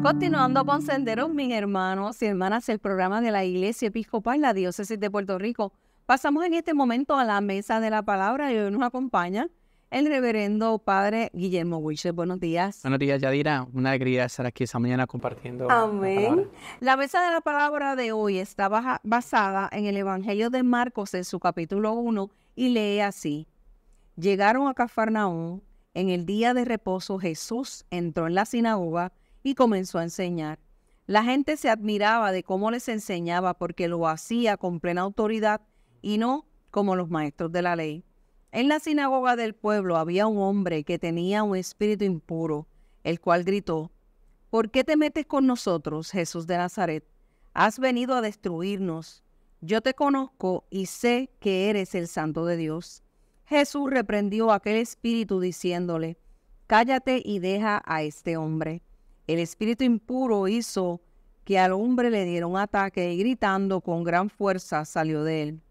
Continuando con Senderos, mis hermanos y hermanas, el programa de la Iglesia Episcopal, la Diócesis de Puerto Rico. Pasamos en este momento a la mesa de la palabra y hoy nos acompaña el reverendo Padre Guillermo Wilches. Buenos días. Buenos días, Yadira. Una alegría estar aquí esta mañana compartiendo. Amén. La mesa de la palabra de hoy está basada en el Evangelio de Marcos en su capítulo 1 y lee así. Llegaron a Cafarnaúm. En el día de reposo Jesús entró en la sinagoga y comenzó a enseñar. La gente se admiraba de cómo les enseñaba porque lo hacía con plena autoridad y no como los maestros de la ley. En la sinagoga del pueblo había un hombre que tenía un espíritu impuro, el cual gritó, ¿por qué te metes con nosotros, Jesús de Nazaret? Has venido a destruirnos. Yo te conozco y sé que eres el Santo de Dios. Jesús reprendió a aquel espíritu diciéndole, cállate y deja a este hombre. El espíritu impuro hizo que al hombre le diera un ataque y gritando con gran fuerza salió de él.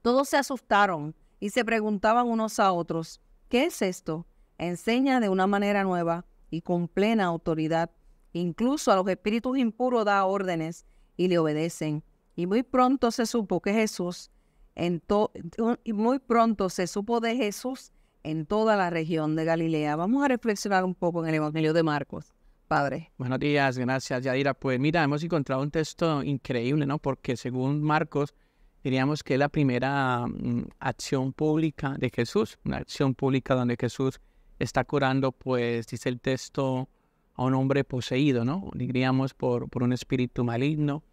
Todos se asustaron y se preguntaban unos a otros, ¿qué es esto? Enseña de una manera nueva y con plena autoridad. Incluso a los espíritus impuros da órdenes y le obedecen. Y muy pronto se supo de Jesús en toda la región de Galilea. Vamos a reflexionar un poco en el Evangelio de Marcos. Padre. Buenos días, gracias, Yadira. Pues mira, hemos encontrado un texto increíble, ¿no? Porque según Marcos, diríamos que es la primera acción pública de Jesús, una acción pública donde Jesús está curando, pues dice el texto, a un hombre poseído, ¿no? Diríamos por un espíritu maligno.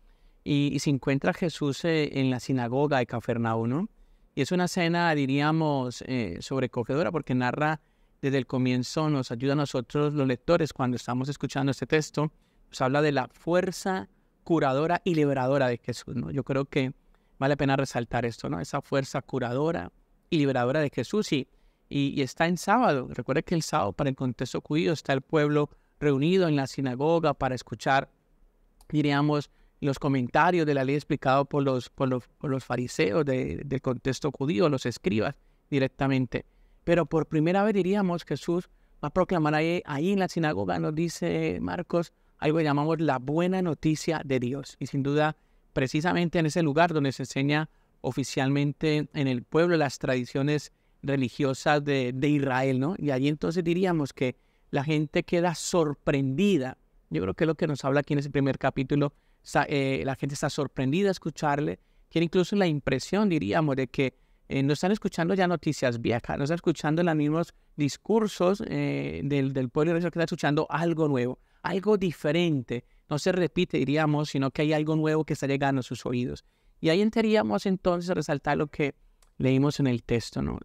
Y se encuentra Jesús en la sinagoga de Cafarnaúm, ¿no? Y es una escena, diríamos, sobrecogedora porque narra desde el comienzo, nos ayuda a nosotros los lectores cuando estamos escuchando este texto, nos habla de la fuerza curadora y liberadora de Jesús, ¿no? Yo creo que vale la pena resaltar esto, ¿no? Esa fuerza curadora y liberadora de Jesús y está en sábado. Recuerde que el sábado para el contexto judío está el pueblo reunido en la sinagoga para escuchar, diríamos, los comentarios de la ley explicado por los fariseos del contexto judío, los escribas directamente. Pero por primera vez, diríamos, Jesús va a proclamar ahí en la sinagoga, nos dice Marcos, algo que llamamos la buena noticia de Dios. Y sin duda, precisamente en ese lugar donde se enseña oficialmente en el pueblo las tradiciones religiosas de Israel, ¿no? Y allí entonces diríamos que la gente queda sorprendida. Yo creo que es lo que nos habla aquí en ese primer capítulo. La gente está sorprendida a escucharle. Tiene incluso la impresión, diríamos, de que no están escuchando ya noticias viejas, no están escuchando los mismos discursos del pueblo, que están escuchando algo nuevo, algo diferente. No se repite, diríamos, sino que hay algo nuevo que está llegando a sus oídos. Y ahí entraríamos entonces a resaltar lo que leímos en el texto, ¿no?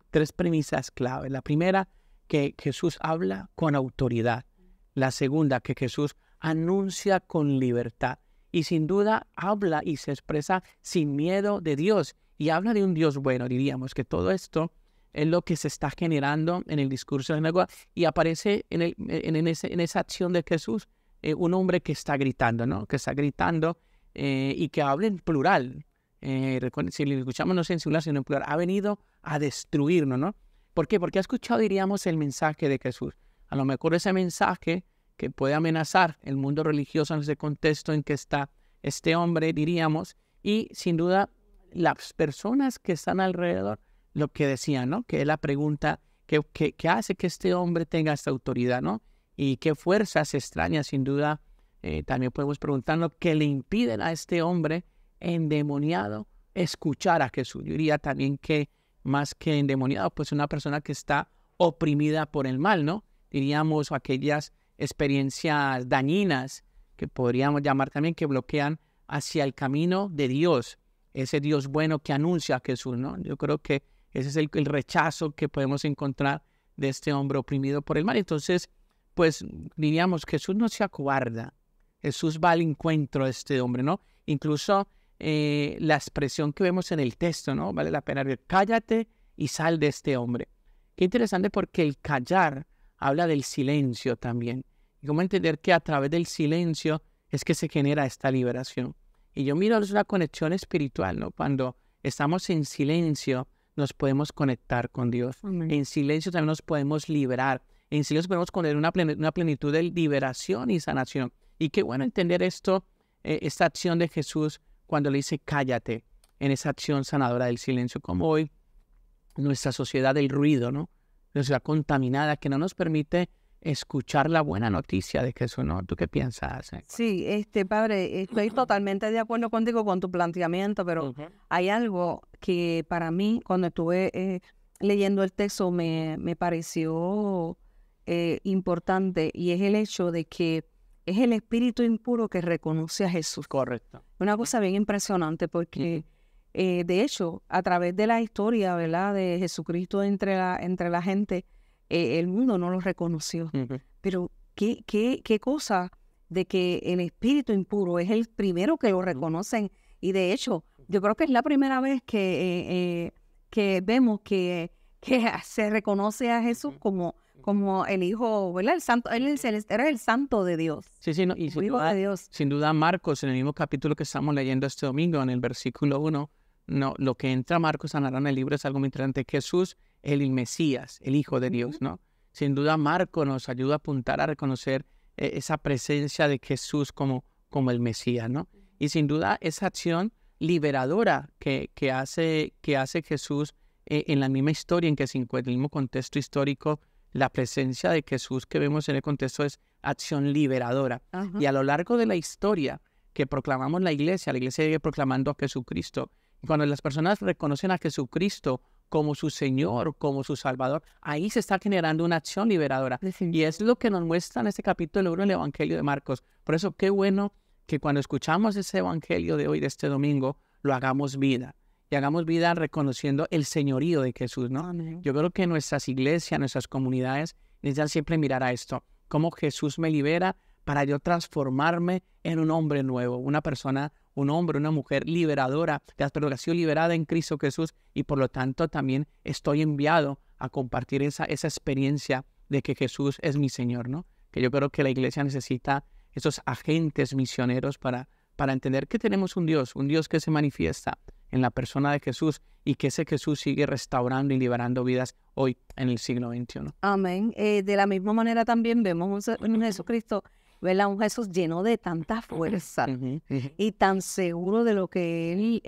Tres premisas clave. La primera, que Jesús habla con autoridad. La segunda, que Jesús anuncia con libertad. Y sin duda habla y se expresa sin miedo de Dios. Y habla de un Dios bueno, diríamos que todo esto es lo que se está generando en el discurso de la sinagoga y aparece en esa acción de Jesús, un hombre que está gritando, ¿no? Que está gritando y que habla en plural. Recuerden, si le escuchamos no en singular, sino en plural, ha venido a destruirnos, ¿no? ¿Por qué? Porque ha escuchado, diríamos, el mensaje de Jesús. A lo mejor ese mensaje que puede amenazar el mundo religioso en ese contexto en que está este hombre, diríamos, y sin duda las personas que están alrededor, lo que decían, ¿no? Que es la pregunta que hace que este hombre tenga esta autoridad, ¿no? Y qué fuerzas extrañas, sin duda, también podemos preguntarnos qué le impiden a este hombre endemoniado escuchar a Jesús. Yo diría también que más que endemoniado, pues una persona que está oprimida por el mal, ¿no? Diríamos aquellas experiencias dañinas que podríamos llamar también que bloquean hacia el camino de Dios. Ese Dios bueno que anuncia a Jesús, ¿no? Yo creo que ese es el rechazo que podemos encontrar de este hombre oprimido por el mal. Entonces, pues diríamos, Jesús no se acobarda. Jesús va al encuentro de este hombre, ¿no? Incluso la expresión que vemos en el texto, ¿no? Vale la pena ver, cállate y sal de este hombre. Qué interesante porque el callar habla del silencio también. Y cómo entender que a través del silencio es que se genera esta liberación. Y yo miro, es una conexión espiritual, ¿no? Cuando estamos en silencio, nos podemos conectar con Dios. Amén. En silencio también nos podemos liberar. En silencio podemos poner una plenitud de liberación y sanación. Y qué bueno entender esto, esta acción de Jesús cuando le dice cállate, en esa acción sanadora del silencio, como hoy nuestra sociedad del ruido, ¿no? Nuestra sociedad contaminada que no nos permite escuchar la buena noticia de Jesús, ¿no? ¿Tú qué piensas? Sí, padre, estoy totalmente de acuerdo contigo con tu planteamiento, pero hay algo que para mí, cuando estuve leyendo el texto, me pareció importante, y es el hecho de que es el espíritu impuro que reconoce a Jesús. Correcto. Una cosa bien impresionante porque, de hecho, a través de la historia, ¿verdad?, de Jesucristo entre la gente, el mundo no lo reconoció. Pero qué cosa de que el espíritu impuro es el primero que lo reconocen. Y de hecho, yo creo que es la primera vez que vemos que se reconoce a Jesús como el Hijo, ¿verdad? El Santo, él era el Santo de Dios. Sí, no, y Hijo de Dios. Sin duda Marcos, en el mismo capítulo que estamos leyendo este domingo, en el versículo 1, no, lo que entra Marcos a narrar en el libro es algo muy interesante. Jesús, el Mesías, el Hijo de Dios, ¿no? Sin duda Marcos nos ayuda a apuntar a reconocer esa presencia de Jesús como el Mesías, ¿no? Y sin duda esa acción liberadora que hace Jesús en la misma historia en que se encuentra, en el mismo contexto histórico, la presencia de Jesús que vemos en el contexto es acción liberadora. Y a lo largo de la historia que proclamamos la iglesia sigue proclamando a Jesucristo. Y cuando las personas reconocen a Jesucristo como su Señor, como su Salvador, ahí se está generando una acción liberadora. Y es lo que nos muestra en este capítulo 1 del Evangelio de Marcos. Por eso qué bueno que cuando escuchamos ese Evangelio de hoy, de este domingo, lo hagamos vida. Y hagamos vida reconociendo el señorío de Jesús, ¿no? Amén. Yo creo que nuestras iglesias, nuestras comunidades necesitan siempre mirar a esto. Cómo Jesús me libera para yo transformarme en un hombre nuevo, una persona, un hombre, una mujer liberadora, que ha sido liberada en Cristo Jesús, y por lo tanto también estoy enviado a compartir esa experiencia de que Jesús es mi Señor, ¿no? Que yo creo que la iglesia necesita esos agentes misioneros para entender que tenemos un Dios que se manifiesta en la persona de Jesús, y que ese Jesús sigue restaurando y liberando vidas hoy en el siglo XXI. Amén. De la misma manera también vemos un Jesucristo, ¿verdad? Un Jesús lleno de tanta fuerza y tan seguro de lo que él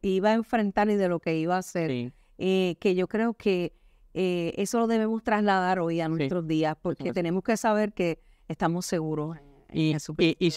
iba a enfrentar y de lo que iba a hacer, que yo creo que eso lo debemos trasladar hoy a nuestros días, porque tenemos que saber que estamos seguros en Jesucristo. Y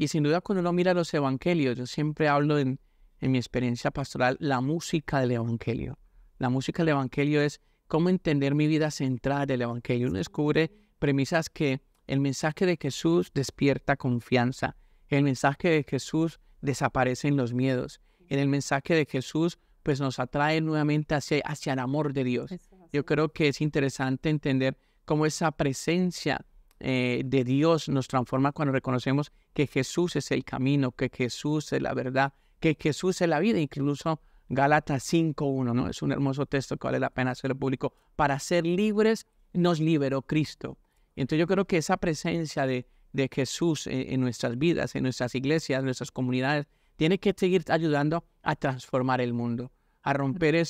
sin duda, cuando uno mira los evangelios, yo siempre hablo en mi experiencia pastoral, la música del evangelio. La música del evangelio es cómo entender mi vida central del evangelio. Uno descubre premisas que el mensaje de Jesús despierta confianza. El mensaje de Jesús desaparecen los miedos. En el mensaje de Jesús, pues nos atrae nuevamente hacia el amor de Dios. Yo creo que es interesante entender cómo esa presencia de Dios nos transforma cuando reconocemos que Jesús es el camino, que Jesús es la verdad, que Jesús es la vida. Incluso Gálatas 5:1, ¿no? Es un hermoso texto que vale la pena hacerlo público. Para ser libres nos liberó Cristo. Entonces yo creo que esa presencia de Jesús en nuestras vidas, en nuestras iglesias, en nuestras comunidades, tiene que seguir ayudando a transformar el mundo, a romper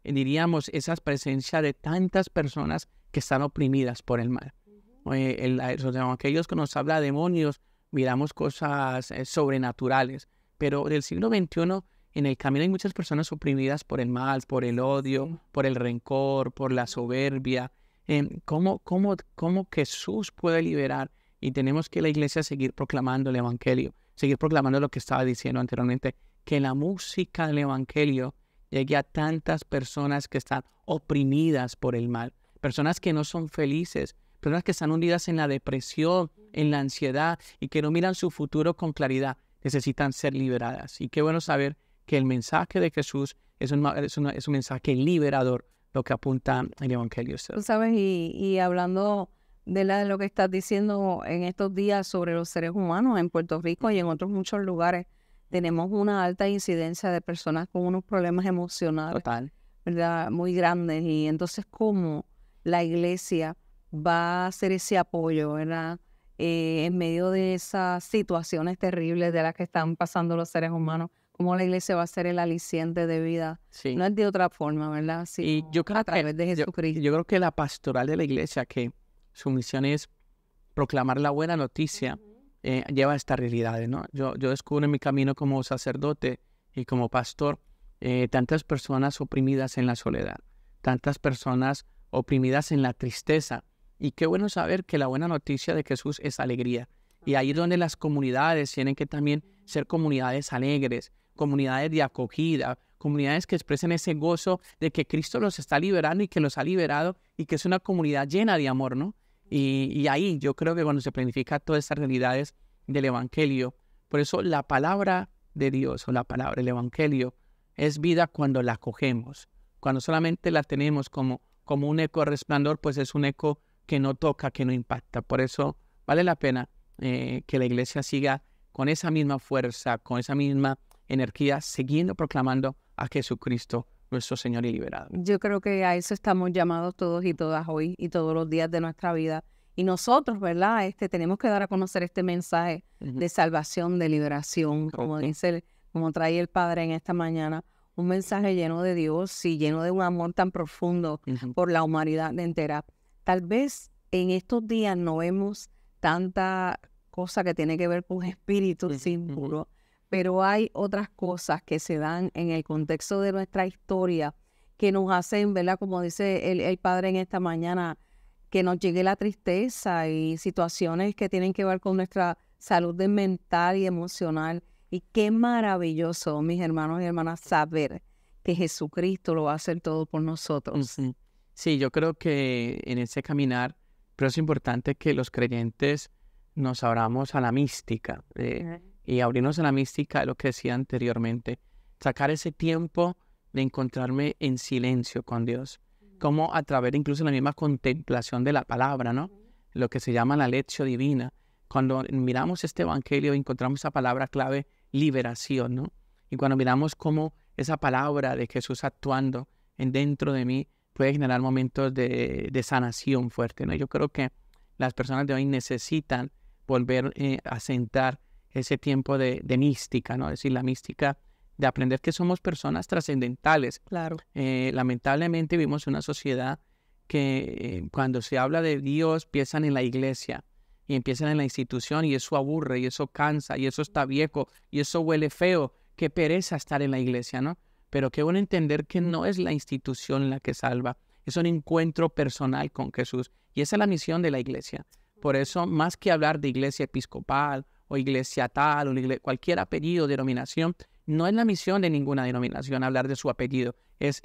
diríamos, esas presencias de tantas personas que están oprimidas por el mal. Los evangelios que nos habla de demonios, miramos cosas sobrenaturales, pero del siglo XXI en el camino hay muchas personas oprimidas por el mal, por el odio, por el rencor, por la soberbia. ¿Cómo Jesús puede liberar? Y tenemos que la iglesia seguir proclamando el evangelio, seguir proclamando lo que estaba diciendo anteriormente, que la música del evangelio llegue a tantas personas que están oprimidas por el mal, personas que no son felices, personas que están hundidas en la depresión, en la ansiedad, y que no miran su futuro con claridad, necesitan ser liberadas. Y qué bueno saber que el mensaje de Jesús es un mensaje liberador, lo que apunta el evangelio. Tú sabes, y hablando de lo que estás diciendo en estos días sobre los seres humanos en Puerto Rico y en otros muchos lugares, tenemos una alta incidencia de personas con unos problemas emocionales, ¿verdad?, muy grandes. Y entonces, ¿cómo la iglesia va a hacer ese apoyo, ¿verdad?, en medio de esas situaciones terribles de las que están pasando los seres humanos? ¿Cómo la iglesia va a ser el aliciente de vida? No es de otra forma, ¿verdad? Y yo creo a través de Jesucristo. Yo creo que la pastoral de la iglesia, que su misión es proclamar la buena noticia, lleva a estas realidades, ¿no? Yo descubro en mi camino como sacerdote y como pastor tantas personas oprimidas en la soledad, tantas personas oprimidas en la tristeza. Y qué bueno saber que la buena noticia de Jesús es alegría. Y ahí es donde las comunidades tienen que también ser comunidades alegres, comunidades de acogida, comunidades que expresen ese gozo de que Cristo los está liberando y que los ha liberado y que es una comunidad llena de amor, ¿no? Y ahí yo creo que cuando se planifica todas estas realidades del Evangelio, por eso la palabra de Dios o la palabra del Evangelio es vida cuando la acogemos. Cuando solamente la tenemos como un eco resplandor, pues es un eco que no toca, que no impacta. Por eso vale la pena que la iglesia siga con esa misma fuerza, con esa misma energía, siguiendo proclamando a Jesucristo, nuestro Señor y liberador. Yo creo que a eso estamos llamados todos y todas hoy y todos los días de nuestra vida. Y nosotros, ¿verdad? Tenemos que dar a conocer este mensaje de salvación, de liberación, como trae el Padre en esta mañana. Un mensaje lleno de Dios y lleno de un amor tan profundo por la humanidad entera. Tal vez en estos días no vemos tanta cosa que tiene que ver con espíritus impuros, pero hay otras cosas que se dan en el contexto de nuestra historia que nos hacen, ¿verdad? Como dice el Padre en esta mañana, que nos llegue la tristeza y situaciones que tienen que ver con nuestra salud mental y emocional. Y qué maravilloso, mis hermanos y hermanas, saber que Jesucristo lo va a hacer todo por nosotros. Sí, yo creo que en ese caminar, pero es importante que los creyentes nos abramos a la mística y abrirnos a la mística de lo que decía anteriormente. Sacar ese tiempo de encontrarme en silencio con Dios, como a través incluso de la misma contemplación de la palabra, ¿no? Lo que se llama la lección divina. Cuando miramos este evangelio encontramos esa palabra clave, liberación, ¿no? Y cuando miramos cómo esa palabra de Jesús actuando dentro de mí puede generar momentos de sanación fuerte, ¿no? Yo creo que las personas de hoy necesitan volver a sentar ese tiempo de mística, ¿no? Es decir, la mística de aprender que somos personas trascendentales. Claro. Lamentablemente vivimos en una sociedad que cuando se habla de Dios piensan en la iglesia y empiezan en la institución y eso aburre y eso cansa y eso está viejo y eso huele feo. Qué pereza estar en la iglesia, ¿no? Pero qué bueno entender que no es la institución la que salva, es un encuentro personal con Jesús. Y esa es la misión de la iglesia. Por eso, más que hablar de iglesia episcopal o iglesia tal o cualquier apellido, denominación, no es la misión de ninguna denominación hablar de su apellido.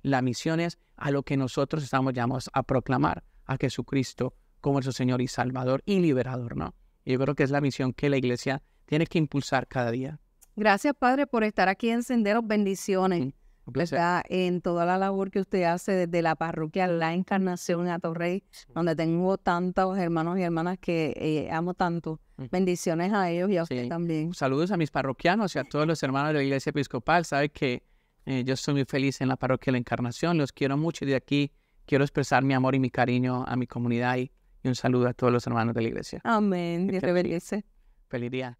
La misión es a lo que nosotros estamos llamados a proclamar a Jesucristo como su Señor y Salvador y Liberador, ¿no? Y yo creo que es la misión que la iglesia tiene que impulsar cada día. Gracias, Padre, por estar aquí en Senderos. Bendiciones. Un placer. En toda la labor que usted hace desde la parroquia La Encarnación en Atorrey, donde tengo tantos hermanos y hermanas que amo tanto. Bendiciones a ellos y a usted también. Saludos a mis parroquianos y a todos los hermanos de la Iglesia Episcopal. Sabe que yo estoy muy feliz en la parroquia La Encarnación. Los quiero mucho y de aquí quiero expresar mi amor y mi cariño a mi comunidad y un saludo a todos los hermanos de la iglesia. Amén. Dios te bendice. Feliz día.